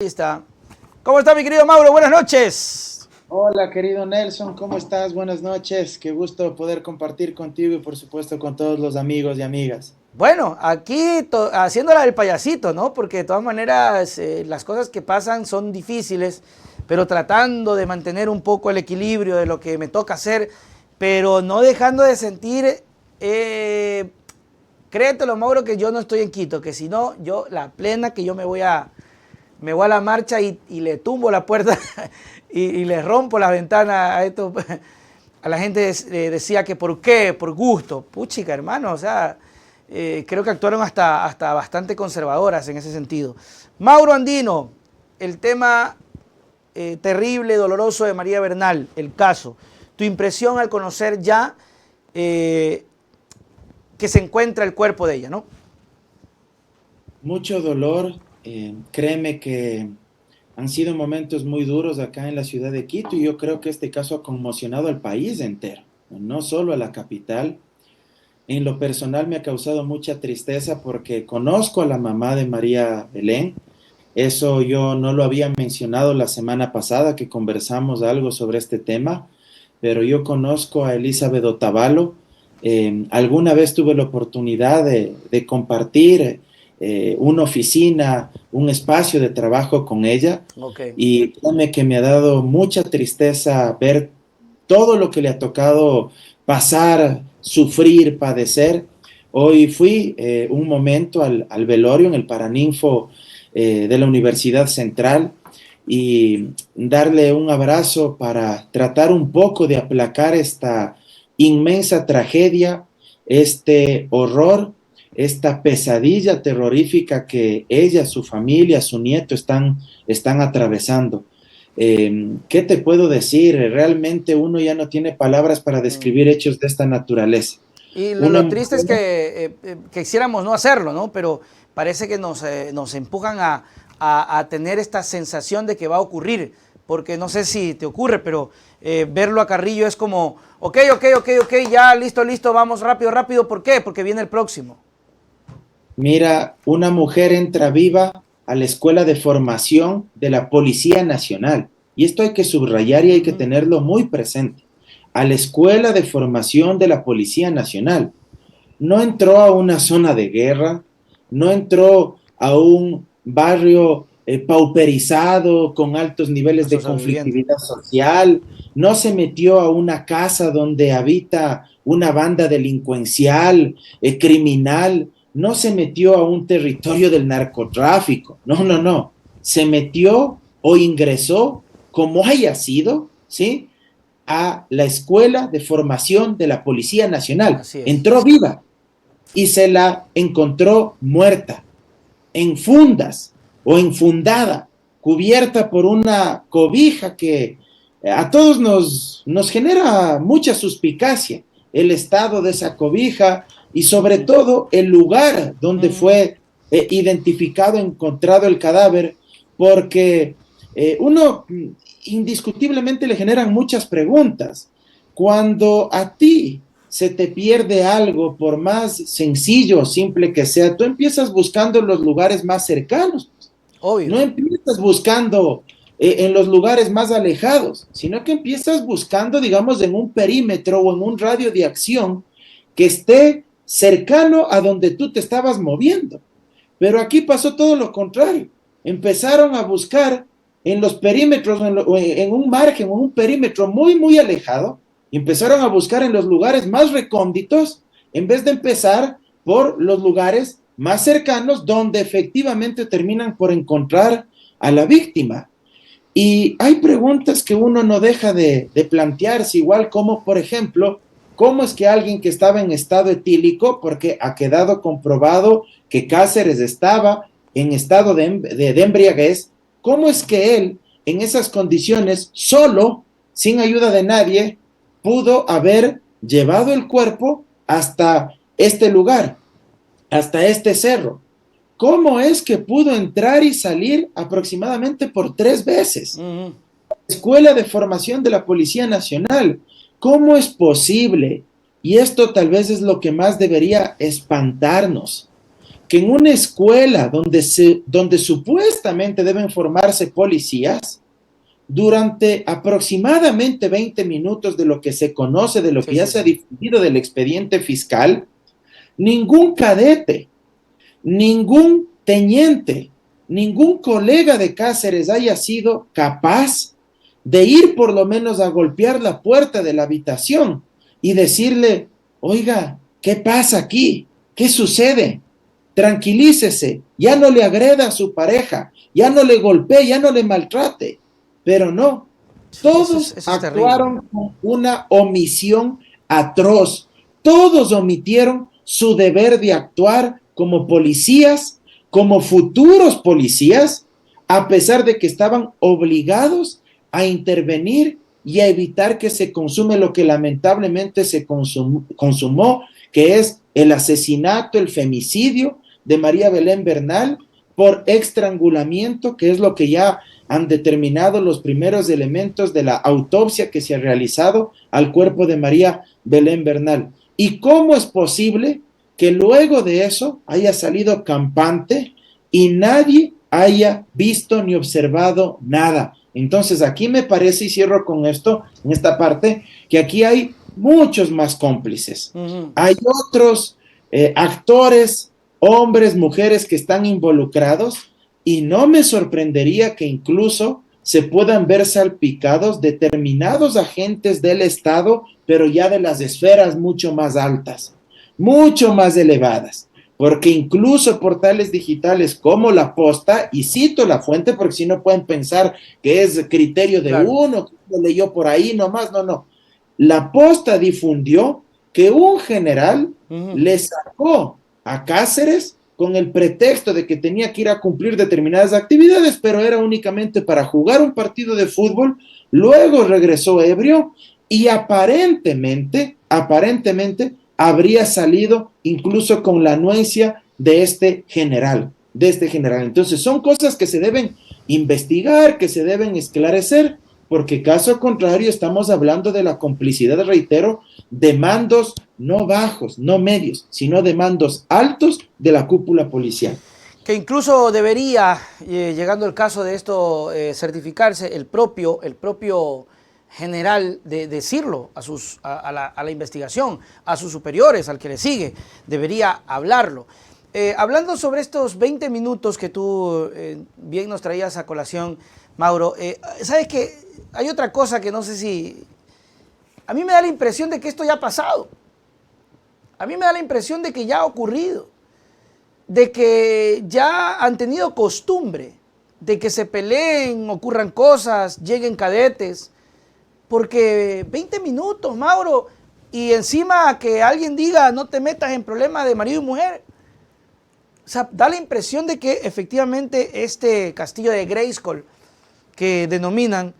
Ahí está. ¿Cómo está mi querido Mauro? Buenas noches. Hola, querido Nelson, ¿cómo estás? Buenas noches. Qué gusto poder compartir contigo y por supuesto con todos los amigos y amigas. Bueno, aquí haciéndola del payasito, ¿no? Porque de todas maneras las cosas que pasan son difíciles, pero tratando de mantener un poco el equilibrio de lo que me toca hacer, pero no dejando de sentir, créetelo Mauro, que yo no estoy en Quito, que si no, yo la plena que yo me voy a la marcha y le tumbo la puerta y le rompo la ventana a esto. A la gente decía que por qué, por gusto. Puchica, hermano, o sea, creo que actuaron hasta bastante conservadoras en ese sentido. Mauro Andino, el tema terrible, doloroso de María Bernal, el caso. Tu impresión al conocer ya que se encuentra el cuerpo de ella, ¿no? Mucho dolor. Créeme que han sido momentos muy duros acá en la ciudad de Quito y yo creo que este caso ha conmocionado al país entero, no solo a la capital. En lo personal me ha causado mucha tristeza porque conozco a la mamá de María Belén. Eso yo no lo había mencionado la semana pasada que conversamos algo sobre este tema, pero yo conozco a Elizabeth Otavalo. Alguna vez tuve la oportunidad de compartir una oficina, un espacio de trabajo con ella, Okay. y créeme que me ha dado mucha tristeza ver todo lo que le ha tocado pasar, sufrir, padecer. Hoy fui un momento al velorio en el Paraninfo de la Universidad Central y darle un abrazo para tratar un poco de aplacar esta inmensa tragedia, este horror, esta pesadilla terrorífica que ella, su familia, su nieto están atravesando. ¿Qué te puedo decir? Realmente uno ya no tiene palabras para describir hechos de esta naturaleza. Y Una lo triste es mujer. que quisiéramos no hacerlo, ¿no? Pero parece que nos empujan a tener esta sensación de que va a ocurrir, porque no sé si te ocurre, pero verlo a Carrillo es como, ok, ya, listo, vamos rápido, rápido, ¿por qué? Porque viene el próximo. Mira, una mujer entra viva a la escuela de formación de la Policía Nacional. Y esto hay que subrayar y hay que tenerlo muy presente. A la escuela de formación de la Policía Nacional. No entró a una zona de guerra, no entró a un barrio pauperizado con altos niveles de Pasos a vivienda. conflictividad social, no se metió a una casa donde habita una banda delincuencial, criminal, no se metió a un territorio del narcotráfico, no, se metió o ingresó, como haya sido, ¿sí?, a la escuela de formación de la Policía Nacional. Así es. Entró viva y se la encontró muerta, en fundas o enfundada, cubierta por una cobija que a todos nos genera mucha suspicacia, el estado de esa cobija y sobre todo el lugar donde fue identificado, encontrado el cadáver, porque uno indiscutiblemente le generan muchas preguntas. Cuando a ti se te pierde algo, por más sencillo o simple que sea, tú empiezas buscando en los lugares más cercanos. Obvio. No empiezas buscando en los lugares más alejados, sino que empiezas buscando, digamos, en un perímetro o en un radio de acción que esté cercano a donde tú te estabas moviendo. Pero aquí pasó todo lo contrario. Empezaron a buscar en los perímetros, en un margen, en un perímetro muy alejado, y empezaron a buscar en los lugares más recónditos, en vez de empezar por los lugares más cercanos, donde efectivamente terminan por encontrar a la víctima. Y hay preguntas que uno no deja de plantearse, igual como, por ejemplo, ¿cómo es que alguien que estaba en estado etílico, porque ha quedado comprobado que Cáceres estaba en estado de embriaguez, cómo es que él, en esas condiciones, solo, sin ayuda de nadie, pudo haber llevado el cuerpo hasta este lugar, hasta este cerro? ¿Cómo es que pudo entrar y salir aproximadamente por 3 veces? Escuela de Formación de la Policía Nacional. ¿Cómo es posible? Y esto tal vez es lo que más debería espantarnos. que en una escuela donde supuestamente deben formarse policías, durante aproximadamente 20 minutos de lo que se conoce, de lo que ya se ha difundido del expediente fiscal, ningún cadete, ningún teniente, ningún colega de Cáceres haya sido capaz de ir por lo menos a golpear la puerta de la habitación y decirle, oiga, ¿qué pasa aquí? ¿Qué sucede? Tranquilícese, ya no le agreda a su pareja, ya no le golpee, ya no le maltrate. Pero no, todos eso actuaron con una omisión atroz. Todos omitieron su deber de actuar como policías, como futuros policías, a pesar de que estaban obligados a intervenir y a evitar que se consume lo que lamentablemente se consumó, que es el asesinato, el femicidio de María Belén Bernal por estrangulamiento, que es lo que ya han determinado los primeros elementos de la autopsia que se ha realizado al cuerpo de María Belén Bernal. ¿Y cómo es posible que luego de eso haya salido campante y nadie haya visto ni observado nada? Entonces aquí me parece, y cierro con esto, en esta parte, que aquí hay muchos más cómplices. Hay otros actores, hombres, mujeres que están involucrados, y no me sorprendería que incluso se puedan ver salpicados determinados agentes del Estado, pero ya de las esferas mucho más altas, mucho más elevadas, porque incluso portales digitales como La Posta, y cito la fuente porque si no pueden pensar que es criterio de uno, que lo leyó por ahí nomás, no. La Posta difundió que un general le sacó a Cáceres con el pretexto de que tenía que ir a cumplir determinadas actividades, pero era únicamente para jugar un partido de fútbol. Luego regresó ebrio y aparentemente habría salido incluso con la anuencia de este general. Entonces son cosas que se deben investigar, que se deben esclarecer, porque caso contrario estamos hablando de la complicidad, reitero, de mandos no bajos, no medios, sino de mandos altos de la cúpula policial. Que incluso debería, llegando el caso de esto, certificarse el propio general de decirlo a la investigación, a sus superiores, al que le sigue, debería hablarlo. Hablando sobre estos 20 minutos que tú bien nos traías a colación, Mauro, ¿sabes qué? Hay otra cosa que no sé si... A mí me da la impresión de que esto ya ha pasado. A mí me da la impresión de que ya ha ocurrido. De que ya han tenido costumbre de que se peleen, ocurran cosas, lleguen cadetes. Porque 20 minutos, Mauro, y encima que alguien diga no te metas en problemas de marido y mujer. O sea, da la impresión de que efectivamente este castillo de Grayskull que denominan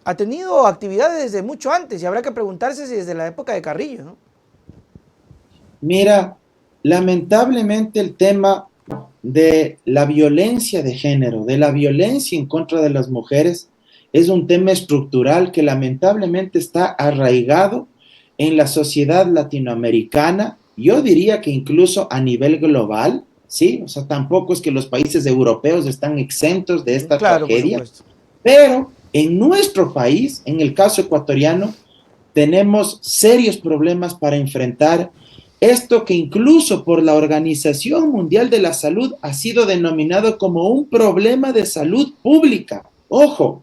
ha tenido actividades desde mucho antes y habrá que preguntarse si desde la época de Carrillo, ¿no? Mira, lamentablemente el tema de la violencia de género, de la violencia en contra de las mujeres, es un tema estructural que lamentablemente está arraigado en la sociedad latinoamericana, yo diría que incluso a nivel global, ¿sí? O sea, tampoco es que los países europeos están exentos de esta tragedia, pero en nuestro país, en el caso ecuatoriano, tenemos serios problemas para enfrentar esto que incluso por la Organización Mundial de la Salud ha sido denominado como un problema de salud pública. Ojo,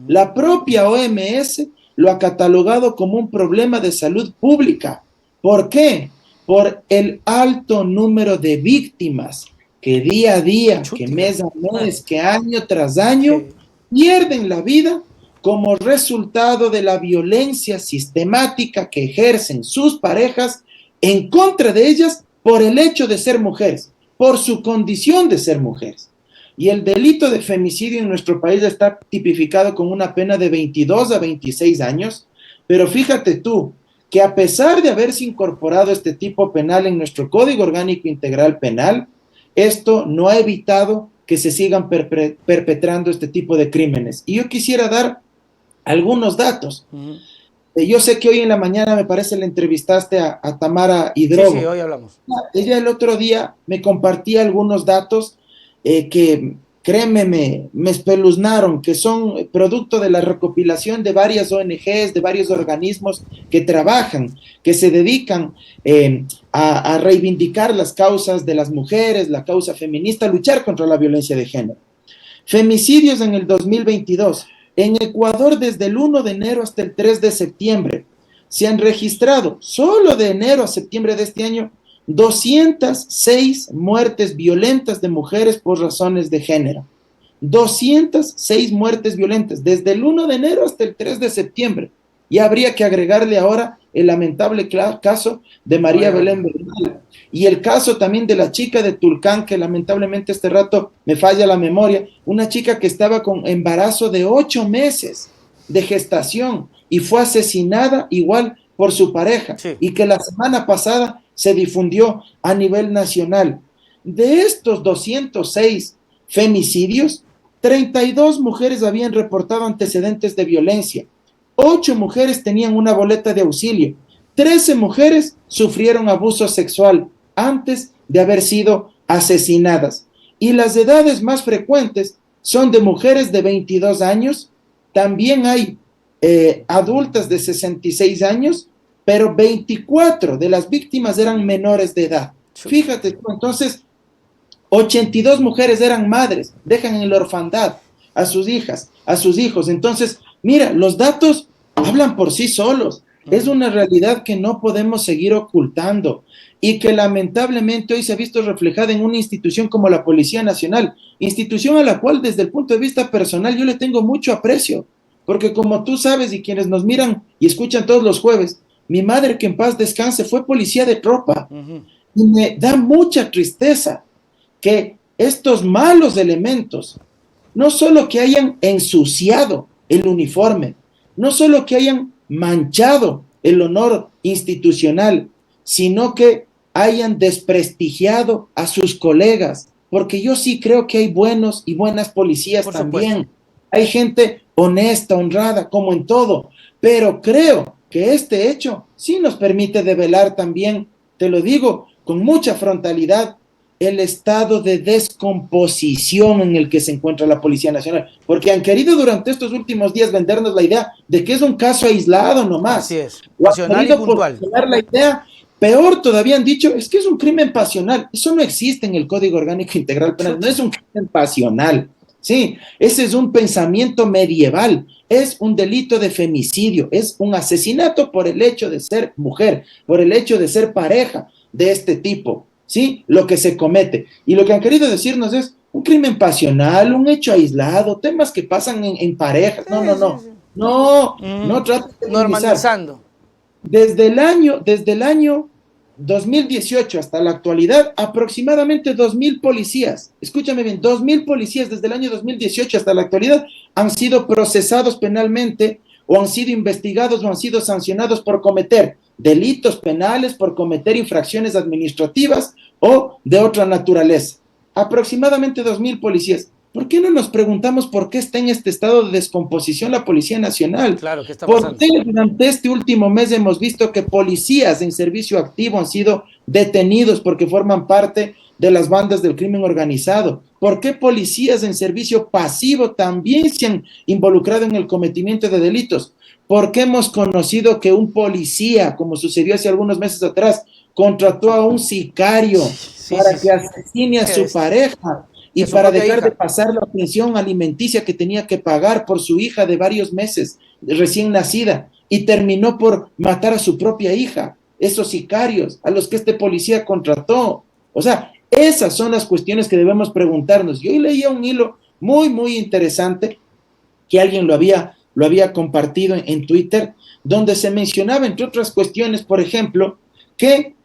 la propia OMS lo ha catalogado como un problema de salud pública. ¿Por qué? Por el alto número de víctimas que día a día, que mes a mes, que año tras año, pierden la vida como resultado de la violencia sistemática que ejercen sus parejas en contra de ellas por el hecho de ser mujeres, por su condición de ser mujeres. Y el delito de femicidio en nuestro país está tipificado con una pena de 22 a 26 años, pero fíjate tú que a pesar de haberse incorporado este tipo penal en nuestro Código Orgánico Integral Penal, esto no ha evitado que se sigan perpetrando este tipo de crímenes. Y yo quisiera dar algunos datos. Yo sé que hoy en la mañana, me parece, le entrevistaste a Tamara Sí, Hidrogo. sí, hoy hablamos. Ella el otro día me compartía algunos datos que, créeme, me espeluznaron, que son producto de la recopilación de varias ONGs, de varios organismos que trabajan, que se dedican a reivindicar las causas de las mujeres, la causa feminista, a luchar contra la violencia de género. Femicidios en el 2022. En Ecuador, desde el 1 de enero hasta el 3 de septiembre, se han registrado, solo de enero a septiembre de este año, 206 muertes violentas de mujeres por razones de género. 206 muertes violentas, desde el 1 de enero hasta el 3 de septiembre. Y habría que agregarle ahora el lamentable caso de María Belén Bernal. Y el caso también de la chica de Tulcán, que lamentablemente este rato me falla la memoria, una chica que estaba con embarazo de 8 meses de gestación y fue asesinada igual por su pareja, Sí. y que la semana pasada se difundió a nivel nacional. De estos 206 femicidios, 32 mujeres habían reportado antecedentes de violencia, 8 mujeres tenían una boleta de auxilio, 13 mujeres sufrieron abuso sexual antes de haber sido asesinadas. Y las edades más frecuentes son de mujeres de 22 años, también hay adultas de 66 años, pero 24 de las víctimas eran menores de edad. Fíjate, entonces 82 mujeres eran madres, dejan en la orfandad a sus hijas, a sus hijos. Entonces, mira, los datos hablan por sí solos. Es una realidad que no podemos seguir ocultando y que lamentablemente hoy se ha visto reflejada en una institución como la Policía Nacional, institución a la cual desde el punto de vista personal yo le tengo mucho aprecio, porque como tú sabes y quienes nos miran y escuchan todos los jueves, mi madre, que en paz descanse, fue policía de tropa. Y me da mucha tristeza que estos malos elementos, no solo que hayan ensuciado el uniforme, no solo que hayan manchado el honor institucional, sino que hayan desprestigiado a sus colegas, porque yo sí creo que hay buenos y buenas policías también. Hay gente honesta, honrada, como en todo, pero creo que este hecho sí nos permite develar también, te lo digo con mucha frontalidad, el estado de descomposición en el que se encuentra la Policía Nacional, porque han querido durante estos últimos días vendernos la idea de que es un caso aislado nomás. Así es, pasional y puntual. La idea, peor todavía han dicho, es que es un crimen pasional. Eso no existe en el Código Orgánico Integral Penal, no es un crimen pasional. Sí, ese es un pensamiento medieval, es un delito de femicidio, es un asesinato por el hecho de ser mujer, por el hecho de ser pareja de este tipo. ¿Sí? Lo que se comete. Y lo que han querido decirnos es un crimen pasional, un hecho aislado, temas que pasan en parejas. No traten de normalizando. Desde el año 2018 hasta la actualidad, aproximadamente 2.000 policías, escúchame bien, 2.000 policías desde el año 2018 hasta la actualidad han sido procesados penalmente o han sido investigados o han sido sancionados por cometer delitos penales, por cometer infracciones administrativas o de otra naturaleza. Aproximadamente 2.000 policías. ¿Por qué no nos preguntamos por qué está en este estado de descomposición la Policía Nacional? Claro, ¿qué está pasando? ¿Por qué durante este último mes hemos visto que policías en servicio activo han sido detenidos porque forman parte de las bandas del crimen organizado? ¿Por qué policías en servicio pasivo también se han involucrado en el cometimiento de delitos? ¿Por qué hemos conocido que un policía, como sucedió hace algunos meses atrás, contrató a un sicario para que asesine a su pareja y para dejar de pasar la pensión alimenticia que tenía que pagar por su hija de varios meses, recién nacida, y terminó por matar a su propia hija? Esos sicarios a los que este policía contrató. O sea, esas son las cuestiones que debemos preguntarnos. Yo leía un hilo muy, muy interesante que alguien lo había compartido en Twitter, donde se mencionaba, entre otras cuestiones, por ejemplo, que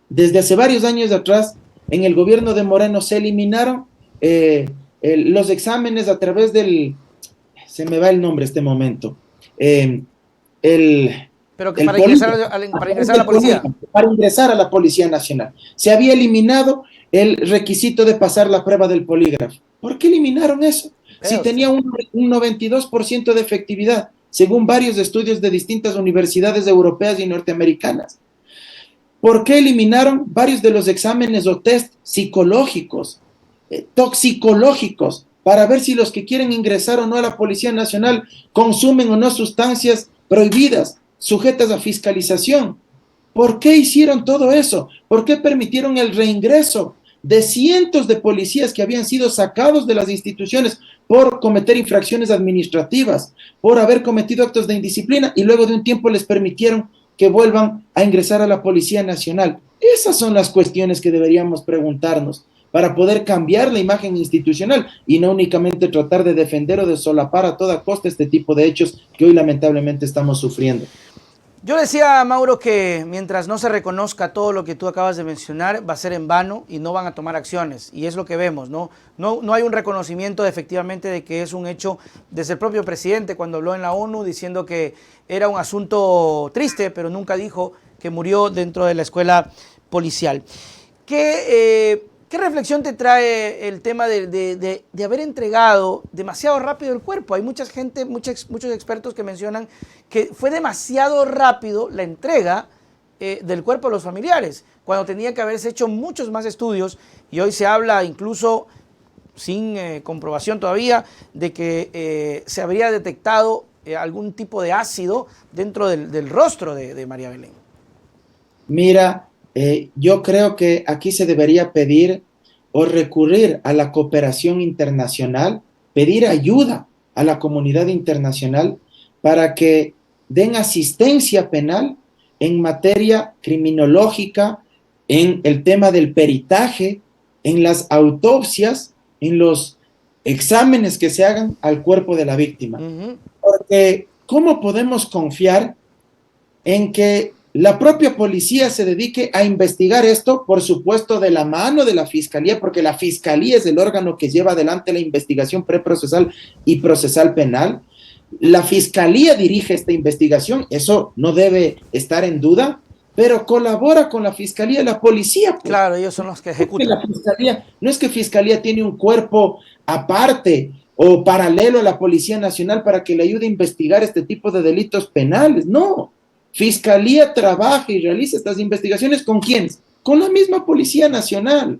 desde hace varios años atrás, en el gobierno de Moreno se eliminaron los exámenes a través se me va el nombre este momento, pero que para ingresar a la policía. Para ingresar a la Policía Nacional. Se había eliminado el requisito de pasar la prueba del polígrafo. ¿Por qué eliminaron eso? Si tenía un 92% de efectividad. según varios estudios de distintas universidades europeas y norteamericanas. ¿Por qué eliminaron varios de los exámenes o test psicológicos, toxicológicos, para ver si los que quieren ingresar o no a la Policía Nacional consumen o no sustancias prohibidas, sujetas a fiscalización? ¿Por qué hicieron todo eso? ¿Por qué permitieron el reingreso de cientos de policías que habían sido sacados de las instituciones por cometer infracciones administrativas, por haber cometido actos de indisciplina, y luego de un tiempo les permitieron que vuelvan a ingresar a la Policía Nacional? Esas son las cuestiones que deberíamos preguntarnos para poder cambiar la imagen institucional y no únicamente tratar de defender o de solapar a toda costa este tipo de hechos que hoy lamentablemente estamos sufriendo. Yo decía, Mauro, que mientras no se reconozca todo lo que tú acabas de mencionar, va a ser en vano y no van a tomar acciones. Y es lo que vemos, ¿no? No hay un reconocimiento efectivamente de que es un hecho desde el propio presidente cuando habló en la ONU diciendo que era un asunto triste, pero nunca dijo que murió dentro de la escuela policial. ¿Qué reflexión te trae el tema de haber entregado demasiado rápido el cuerpo? Hay muchos expertos que mencionan que fue demasiado rápido la entrega del cuerpo a los familiares, cuando tenía que haberse hecho muchos más estudios, y hoy se habla incluso sin comprobación todavía de que se habría detectado algún tipo de ácido dentro del rostro de María Belén. Mira, yo creo que aquí se debería pedir o recurrir a la cooperación internacional, pedir ayuda a la comunidad internacional para que den asistencia penal en materia criminológica, en el tema del peritaje, en las autopsias, en los exámenes que se hagan al cuerpo de la víctima. Porque ¿cómo podemos confiar en que la propia policía se dedique a investigar esto, por supuesto de la mano de la fiscalía, porque la fiscalía es el órgano que lleva adelante la investigación preprocesal y procesal penal? La fiscalía dirige esta investigación, eso no debe estar en duda, pero colabora con la fiscalía la policía. Pues. Claro, ellos son los que ejecutan. La fiscalía, no es que fiscalía tiene un cuerpo aparte o paralelo a la Policía Nacional para que le ayude a investigar este tipo de delitos penales, no. Fiscalía trabaja y realiza estas investigaciones ¿con quiénes? Con la misma Policía Nacional.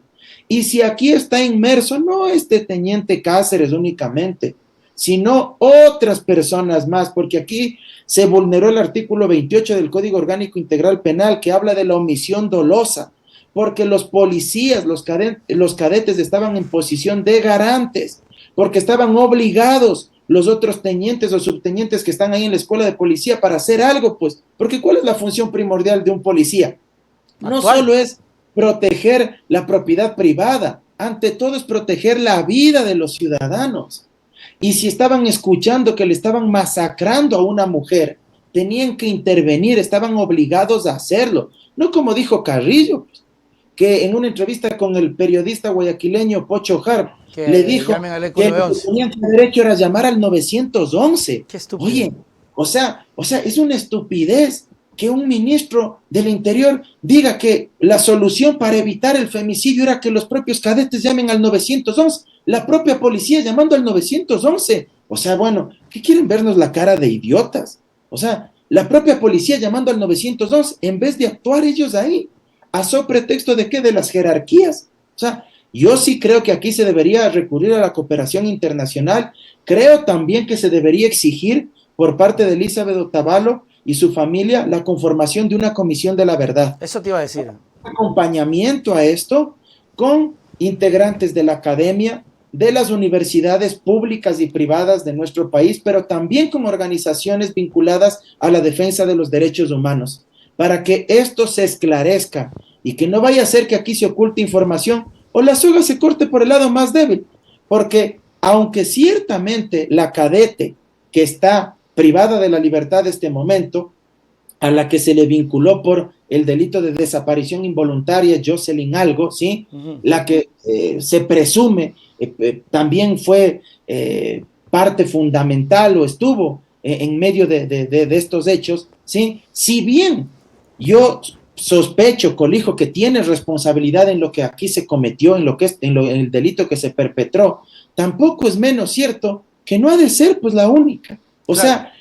Y si aquí está inmerso no este teniente Cáceres únicamente, sino otras personas más, porque aquí se vulneró el artículo 28 del Código Orgánico Integral Penal, que habla de la omisión dolosa, porque los policías, los cadetes estaban en posición de garantes, porque estaban obligados los otros tenientes o subtenientes que están ahí en la escuela de policía para hacer algo, pues, porque ¿cuál es la función primordial de un policía? No solo es proteger la propiedad privada, ante todo es proteger la vida de los ciudadanos. Y si estaban escuchando que le estaban masacrando a una mujer, tenían que intervenir, estaban obligados a hacerlo. No como dijo Carrillo, pues, que en una entrevista con el periodista guayaquileño Pocho Harp, le dijo que lo que tenían que derecho era llamar al 911. Qué estúpido. Oye, o sea, es una estupidez que un ministro del Interior diga que la solución para evitar el femicidio era que los propios cadetes llamen al 911, la propia policía llamando al 911. O sea, bueno, ¿qué quieren vernos la cara de idiotas? O sea, la propia policía llamando al 911 en vez de actuar ellos ahí. ¿A so pretexto de qué? De las jerarquías. O sea, yo sí creo que aquí se debería recurrir a la cooperación internacional. Creo también que se debería exigir por parte de Elizabeth Otavalo y su familia la conformación de una comisión de la verdad. Eso te iba a decir. Acompañamiento a esto con integrantes de la academia, de las universidades públicas y privadas de nuestro país, pero también con organizaciones vinculadas a la defensa de los derechos humanos, para que esto se esclarezca y que no vaya a ser que aquí se oculte información o la soga se corte por el lado más débil, porque aunque ciertamente la cadete que está privada de la libertad de este momento, a la que se le vinculó por el delito de desaparición involuntaria, Jocelyn Algo, ¿sí? La que se presume también fue parte fundamental o estuvo en medio de estos hechos, ¿sí? Si bien yo sospecho, colijo, que tiene responsabilidad en lo que aquí se cometió, en el delito que se perpetró, tampoco es menos cierto que no ha de ser pues la única. O sea,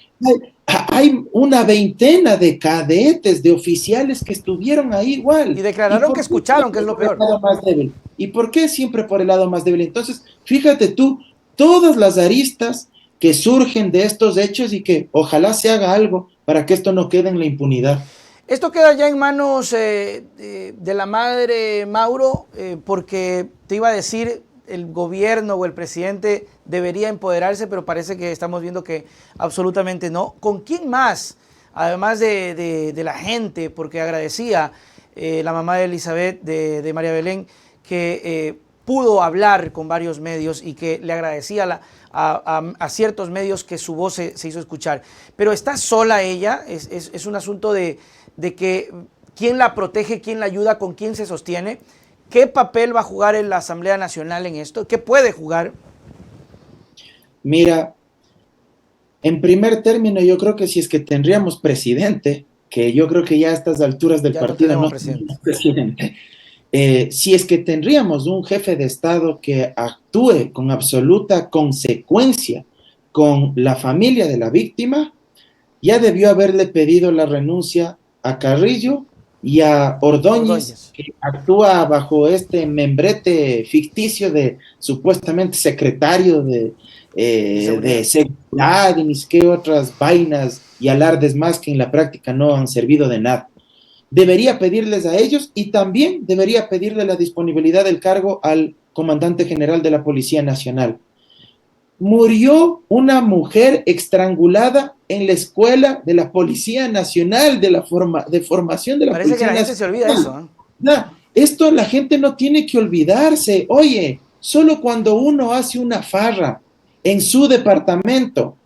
Hay una veintena de cadetes, de oficiales que estuvieron ahí igual. Y declararon que escucharon, que es lo Por el peor. lado más débil. ¿Y por qué siempre por el lado más débil? Entonces, fíjate tú, todas las aristas que surgen de estos hechos y que ojalá se haga algo para que esto no quede en la impunidad. Esto queda ya en manos de la madre Mauro, porque te iba a decir, el gobierno o el presidente debería empoderarse, pero parece que estamos viendo que absolutamente no. ¿Con quién más? Además de la gente, porque agradecía la mamá de Elizabeth, de María Belén, que pudo hablar con varios medios y que le agradecía a ciertos medios que su voz se hizo escuchar. Pero está sola ella, es un asunto de que quién la protege, quién la ayuda, con quién se sostiene. ¿Qué papel va a jugar en la Asamblea Nacional en esto? ¿Qué puede jugar? Mira, en primer término, yo creo que si es que tendríamos presidente, que yo creo que ya a estas alturas del Ya no partido tenemos no presidente. tenemos presidente, si es que tendríamos un jefe de Estado que actúe con absoluta consecuencia con la familia de la víctima, ya debió haberle pedido la renuncia a Carrillo y a Ordóñez, Ordóñez. que actúa bajo este membrete ficticio de supuestamente secretario de seguridad y ni siquiera otras vainas y alardes más que en la práctica no han servido de nada. Debería pedirles a ellos y también debería pedirle la disponibilidad del cargo al comandante general de la Policía Nacional. Murió una mujer estrangulada en la escuela de la Policía Nacional, de formación de la Parece que Policía la gente Nacional. se olvida de eso, ¿eh? Nah, esto la gente no tiene que olvidarse. Oye, solo cuando uno hace una farra en su departamento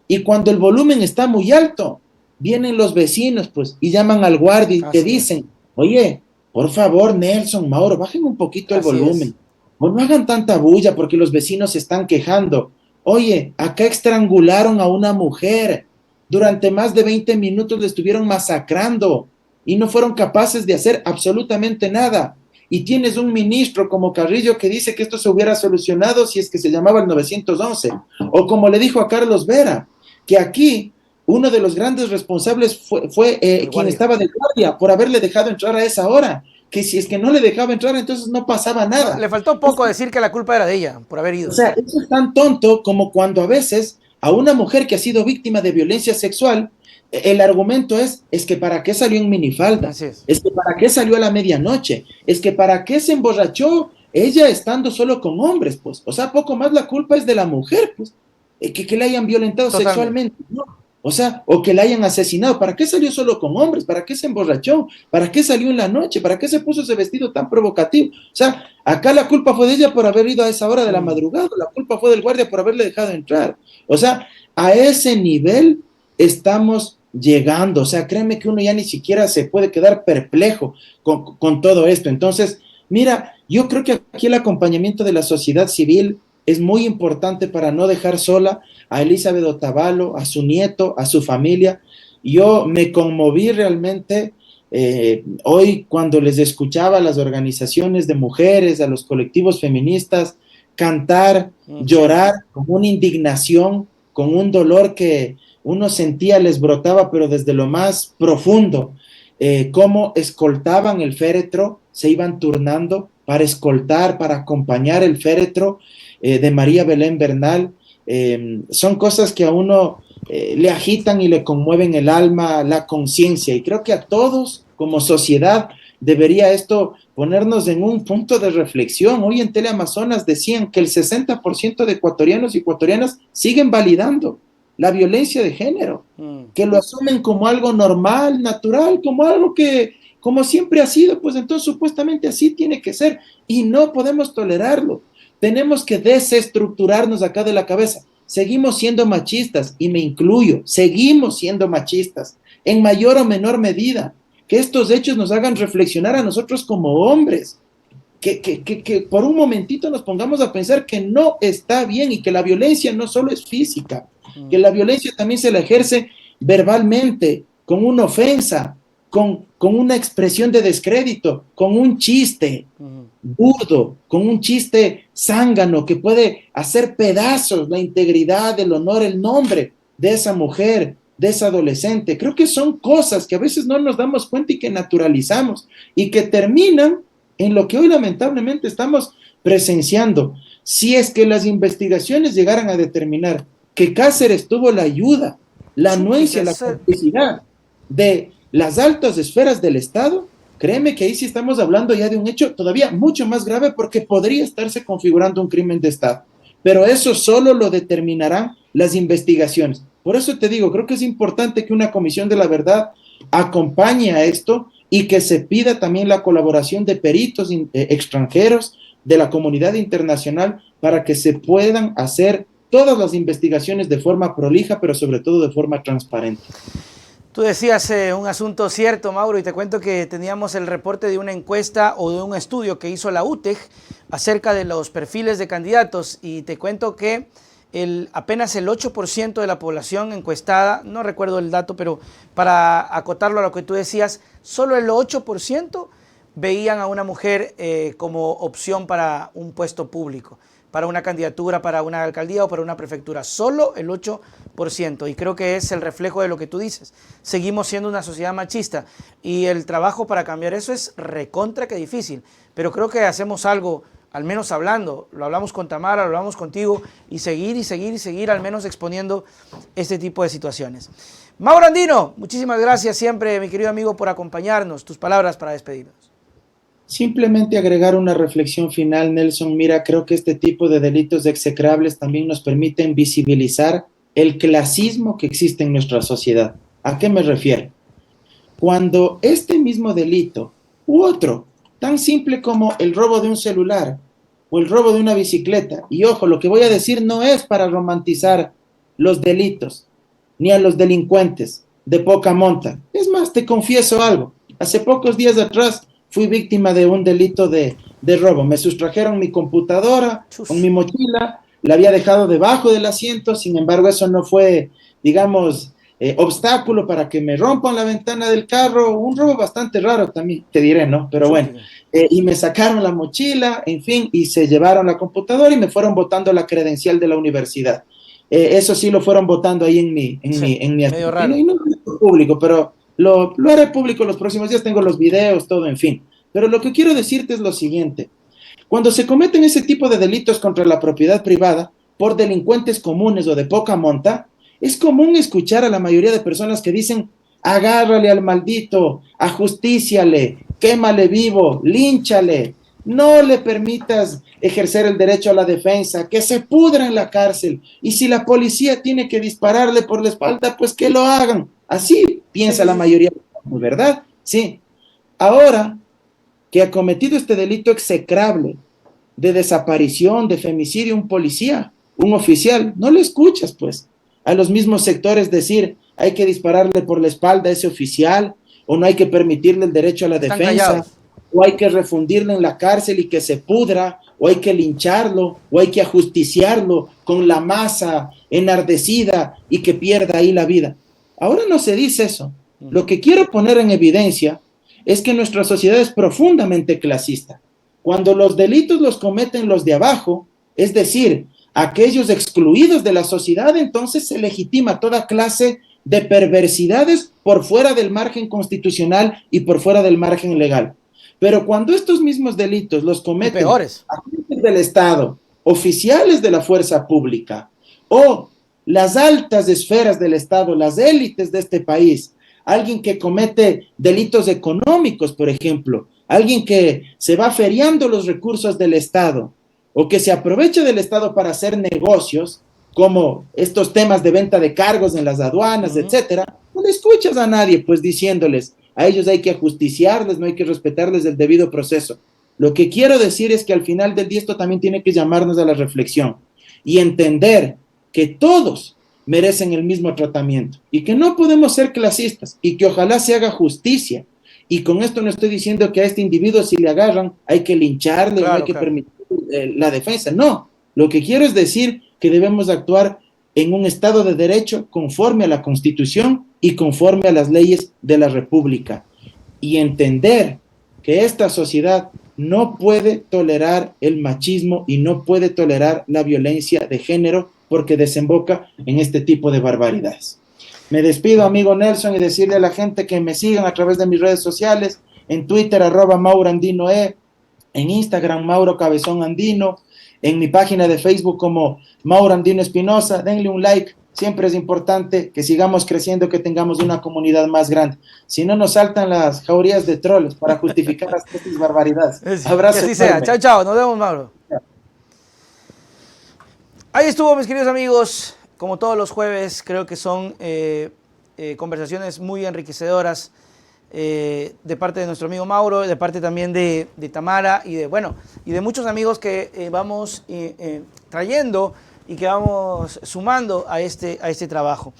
y cuando el volumen está muy alto, vienen los vecinos pues y llaman al guardia y te Así es. dicen, oye, por favor, Nelson, Mauro, bajen un poquito el Así es. volumen. O no hagan tanta bulla porque los vecinos se están quejando. Oye, acá estrangularon a una mujer. Durante más de 20 minutos le estuvieron masacrando y no fueron capaces de hacer absolutamente nada. Y tienes un ministro como Carrillo que dice que esto se hubiera solucionado si es que se llamaba el 911. O como le dijo a Carlos Vera, que aquí uno de los grandes responsables fue quien estaba de guardia por haberle dejado entrar a esa hora. Que si es que no le dejaba entrar, entonces no pasaba No, nada. le faltó poco decir que la culpa era de ella por haber O ido. sea, eso es tan tonto como cuando a veces a una mujer que ha sido víctima de violencia sexual, el argumento es que para qué salió en minifalda, Así es. es que para qué salió a la medianoche, es que para qué se emborrachó ella estando solo con hombres, pues. O sea, poco más la culpa es de la mujer, pues, que le hayan violentado Totalmente. sexualmente, ¿no? O sea, o que la hayan asesinado. ¿Para qué salió solo con hombres? ¿Para qué se emborrachó? ¿Para qué salió en la noche? ¿Para qué se puso ese vestido tan provocativo? O sea, acá la culpa fue de ella por haber ido a esa hora de la madrugada, la culpa fue del guardia por haberle dejado entrar. O sea, a ese nivel estamos llegando. O sea, créeme que uno ya ni siquiera se puede quedar perplejo con todo esto. Entonces, mira, yo creo que aquí el acompañamiento de la sociedad civil es muy importante para no dejar sola a Elizabeth Otavalo, a su nieto, a su familia. Yo me conmoví realmente hoy cuando les escuchaba a las organizaciones de mujeres, a los colectivos feministas, cantar, llorar con una indignación, con un dolor que uno sentía les brotaba, pero desde lo más profundo, cómo escoltaban el féretro, se iban turnando para escoltar, para acompañar el féretro de María Belén Bernal. Son cosas que a uno le agitan y le conmueven el alma, la conciencia, y creo que a todos como sociedad debería esto ponernos en un punto de reflexión. Hoy en Teleamazonas decían que el 60% de ecuatorianos y ecuatorianas siguen validando la violencia de género, que lo asumen como algo normal, natural, como algo que como siempre ha sido, pues entonces supuestamente así tiene que ser y no podemos tolerarlo. Tenemos que desestructurarnos acá de la cabeza. Seguimos siendo machistas, y me incluyo, seguimos siendo machistas, en mayor o menor medida. Que estos hechos nos hagan reflexionar a nosotros como hombres, que por un momentito nos pongamos a pensar que no está bien y que la violencia no solo es física, que la violencia también se la ejerce verbalmente, con una ofensa, con una expresión de descrédito, con un chiste burdo, con un chiste zángano que puede hacer pedazos la integridad, el honor, el nombre de esa mujer de esa adolescente. Creo que son cosas que a veces no nos damos cuenta y que naturalizamos y que terminan en lo que hoy lamentablemente estamos presenciando. Si es que las investigaciones llegaran a determinar que Cáceres tuvo la ayuda, la anuencia, la complicidad de las altas esferas del Estado, créeme que ahí sí estamos hablando ya de un hecho todavía mucho más grave porque podría estarse configurando un crimen de Estado. Pero eso solo lo determinarán las investigaciones. Por eso te digo, creo que es importante que una comisión de la verdad acompañe a esto y que se pida también la colaboración de peritos extranjeros, de la comunidad internacional, para que se puedan hacer todas las investigaciones de forma prolija, pero sobre todo de forma transparente. Tú decías un asunto cierto, Mauro, y te cuento que teníamos el reporte de una encuesta o de un estudio que hizo la UTEG acerca de los perfiles de candidatos, y te cuento que apenas el 8% de la población encuestada, no recuerdo el dato, pero para acotarlo a lo que tú decías, solo el 8% veían a una mujer como opción para un puesto público, para una candidatura, para una alcaldía o para una prefectura. Solo el 8%. Y creo que es el reflejo de lo que tú dices. Seguimos siendo una sociedad machista y el trabajo para cambiar eso es recontra que difícil. Pero creo que hacemos algo, al menos hablando. Lo hablamos con Tamara, lo hablamos contigo, y seguir al menos exponiendo este tipo de situaciones. Mauro Andino, muchísimas gracias siempre, mi querido amigo, por acompañarnos. Tus palabras para despedirnos. Simplemente agregar una reflexión final, Nelson. Mira, creo que este tipo de delitos execrables también nos permiten visibilizar el clasismo que existe en nuestra sociedad. ¿A qué me refiero? Cuando este mismo delito u otro, tan simple como el robo de un celular o el robo de una bicicleta, y ojo, lo que voy a decir no es para romantizar los delitos ni a los delincuentes de poca monta. Es más, te confieso algo. Hace pocos días atrás fui víctima de un delito de robo. Me sustrajeron mi computadora con mi mochila, la había dejado debajo del asiento, sin embargo eso no fue, digamos, obstáculo para que me rompan la ventana del carro. Un robo bastante raro también, te diré, ¿no? Pero bueno, y me sacaron la mochila, en fin, y se llevaron la computadora y me fueron botando la credencial de la universidad. Eso sí lo fueron botando ahí en mi medio raro. Y no es público, pero lo haré público los próximos días, tengo los videos, todo, en fin. Pero lo que quiero decirte es lo siguiente. Cuando se cometen ese tipo de delitos contra la propiedad privada por delincuentes comunes o de poca monta, es común escuchar a la mayoría de personas que dicen: agárrale al maldito, ajustíciale, quémale vivo, línchale, no le permitas ejercer el derecho a la defensa, que se pudra en la cárcel, y si la policía tiene que dispararle por la espalda, pues que lo hagan. Así piensa la mayoría, ¿verdad? Sí. Ahora que ha cometido este delito execrable de desaparición, de femicidio, un policía, un oficial, no le escuchas, pues, a los mismos sectores decir: hay que dispararle por la espalda a ese oficial, o no hay que permitirle el derecho a la defensa, callados, o hay que refundirle en la cárcel y que se pudra, o hay que lincharlo, o hay que ajusticiarlo con la masa enardecida y que pierda ahí la vida. Ahora no se dice eso. Lo que quiero poner en evidencia es que nuestra sociedad es profundamente clasista. Cuando los delitos los cometen los de abajo, es decir, aquellos excluidos de la sociedad, entonces se legitima toda clase de perversidades por fuera del margen constitucional y por fuera del margen legal. Pero cuando estos mismos delitos los cometen agentes del Estado, oficiales de la fuerza pública o las altas esferas del Estado, las élites de este país, alguien que comete delitos económicos, por ejemplo, alguien que se va feriando los recursos del Estado o que se aprovecha del Estado para hacer negocios, como estos temas de venta de cargos en las aduanas, etcétera, no le escuchas a nadie pues diciéndoles: a ellos hay que ajusticiarles, no hay que respetarles el debido proceso. Lo que quiero decir es que al final del día esto también tiene que llamarnos a la reflexión y entender que todos merecen el mismo tratamiento y que no podemos ser clasistas y que ojalá se haga justicia. Y con esto no estoy diciendo que a este individuo, si le agarran, hay que lincharle, no hay que permitir la defensa. No, lo que quiero es decir que debemos actuar en un Estado de Derecho conforme a la Constitución y conforme a las leyes de la República, y entender que esta sociedad no puede tolerar el machismo y no puede tolerar la violencia de género, porque desemboca en este tipo de barbaridades. Me despido, amigo Nelson, y decirle a la gente que me sigan a través de mis redes sociales, en Twitter, @MauroAndinoe, en Instagram, Mauro Cabezón Andino, en mi página de Facebook como Mauro Andino Espinosa. Denle un like, siempre es importante que sigamos creciendo, que tengamos una comunidad más grande. Si no, nos saltan las jaurías de troles para justificar estas barbaridades. Que Abrazo así sea. enorme. Chao, chao. Nos vemos, Mauro. Ahí estuvo, mis queridos amigos. Como todos los jueves, creo que son conversaciones muy enriquecedoras de parte de nuestro amigo Mauro, de parte también de Tamara y de muchos amigos que vamos trayendo y que vamos sumando a este trabajo.